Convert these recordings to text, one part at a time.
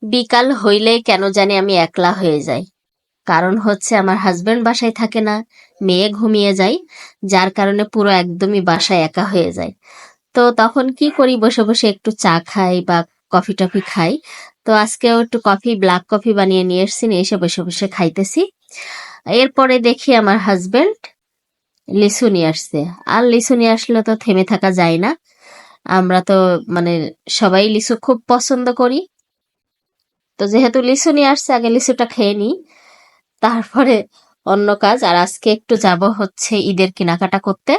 বিকাল হইলে কেন জানি আমি একলা হয়ে যাই। কারণ হচ্ছে আমার হাজবেন্ড বাসায় থাকে না, মেয়ে ঘুমিয়ে যায়, যার কারণে পুরো একদমই বাসায় একা হয়ে যায়। তো তখন কি করি, বসে বসে একটু চা খাই বা কফি টফি খাই। তো আজকেও একটু কফি, ব্ল্যাক কফি বানিয়ে নিয়ে এসেছি, নিয়ে এসে বসে বসে খাইতেছি। এরপরে দেখি আমার হাজবেন্ড লিচু নিয়ে আসছে। আর লিচু নিয়ে আসলে তো থেমে থাকা যায় না। আমরা তো মানে সবাই লিচু খুব পছন্দ করি। তো যেহেতু লিচু নিয়ে আসছে, আগে লিচুটা খেয়ে নিই, তারপরে অন্য কাজ। আর আজকে একটু যাব হচ্ছে ঈদের কেনাকাটা করতে।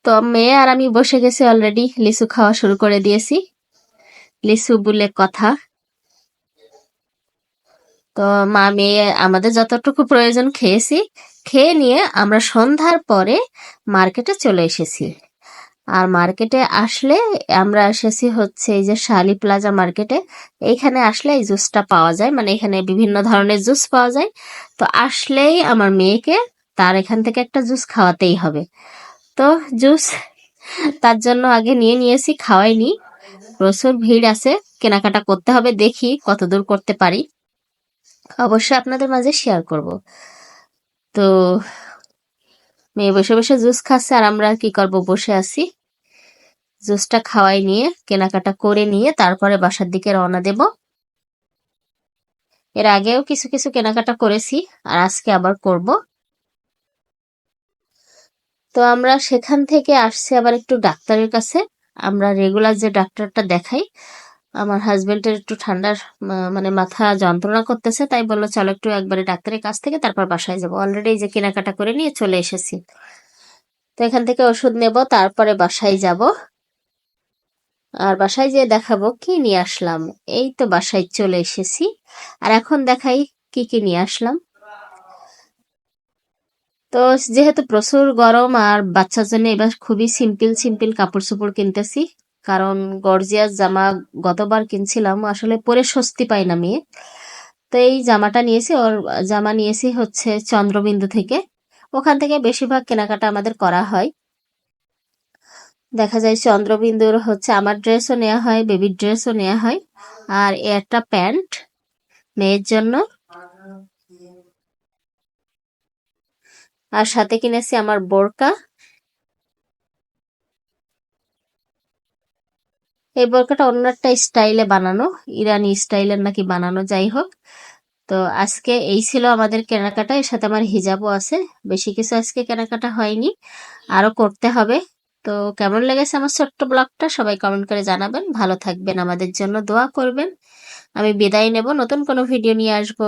তো মেয়ে আর আমি বসে গেছি, অলরেডি লিচু খাওয়া শুরু করে দিয়েছি। লিচু বলে কথা। তো মা মেয়ে আমাদের যতটুকু প্রয়োজন খেয়েছি, খেয়ে নিয়ে আমরা সন্ধ্যার পরে মার্কেটে চলে এসেছি। আর মার্কেটে আসলে আমরা এসেছি হচ্ছে এই যে শালি প্লাজা মার্কেটে। এইখানে আসলে এই জুসটা পাওয়া যায়, মানে এখানে বিভিন্ন ধরনের জুস পাওয়া যায়। তো আসলেই আমার মেয়েকে তার এখান থেকে একটা জুস খাওয়াতেই হবে। তো জুস তার জন্য আগে নিয়ে নিয়েছি, খাওয়াইনি। প্রচুর ভিড় আছে, কেনাকাটা করতে হবে, দেখি কতদূর করতে পারি, অবশ্যই আপনাদের মাঝে শেয়ার করব। তো মেয়ে বসে বসে জুস খাচ্ছে, আর আমরা কি করব, বসে আছি। জুসটা খাওয়াই নিয়ে কেনাকাটা করে নিয়ে তারপরে বাসার দিকে রওনা দেব। এর আগেও কিছু কিছু কেনাকাটা করেছি, আর আজকে আবার করব। তো আমরা সেখান থেকে আসছি আবার একটু ডাক্তারের কাছে। আমরা রেগুলার যে ডাক্তারটা দেখাই, আমার হাজবেন্ডের একটু ঠান্ডার মানে মাথা যন্ত্রণা করতেছে, তাই বললো চলো একটু একবারে ডাক্তারের কাছ থেকে তারপর বাসায় যাবো। অলরেডি এই যে কেনাকাটা করে নিয়ে চলে এসেছি। তো এখান থেকে ওষুধ নেব, তারপরে বাসায় যাব। আর বাসায় যেয়ে দেখাবো কি নিয়ে আসলাম। এই তো বাসায় চলে এসেছি, আর এখন দেখাই কি কি নিয়ে আসলাম। তো যেহেতু প্রচুর গরম, আর বাচ্চার জন্য এবার খুবই সিম্পল সিম্পল কাপড় চোপড় কিনতেছি। কারণ গর্জিয়াস জামা গতবার কিনছিলাম, আসলে পরে স্বস্তি পাই না মেয়ে। তো এই জামাটা নিয়েছি, ওর জামা নিয়েছি হচ্ছে চন্দ্রবিন্দু থেকে। ওখান থেকে বেশিরভাগ কেনাকাটা আমাদের করা হয়। দেখা যায় চন্দ্রবিন্দুর হচ্ছে আমার ড্রেসও নেওয়া হয়, বেবির ড্রেসও নেওয়া হয়। আর একটা প্যান্ট মেয়ের জন্য, আর সাথে কিনেছি আমার বোরকা। এই বোরকাটা অন্য একটা স্টাইলে বানানো, ইরানি স্টাইলের নাকি বানানো, যাই হোক। তো আজকে এই ছিল আমাদের কেনাকাটা, এর সাথে আমার হিজাবও আছে। বেশি কিছু আজকে কেনাকাটা হয়নি, আরো করতে হবে। তো কেমন লেগেছে আমার ছোট্ট ব্লগটা, সবাই কমেন্ট করে জানাবেন। ভালো থাকবেন, আমাদের জন্য দোয়া করবেন। আমি বিদায় নেব, নতুন কোনো ভিডিও নিয়ে আসবো।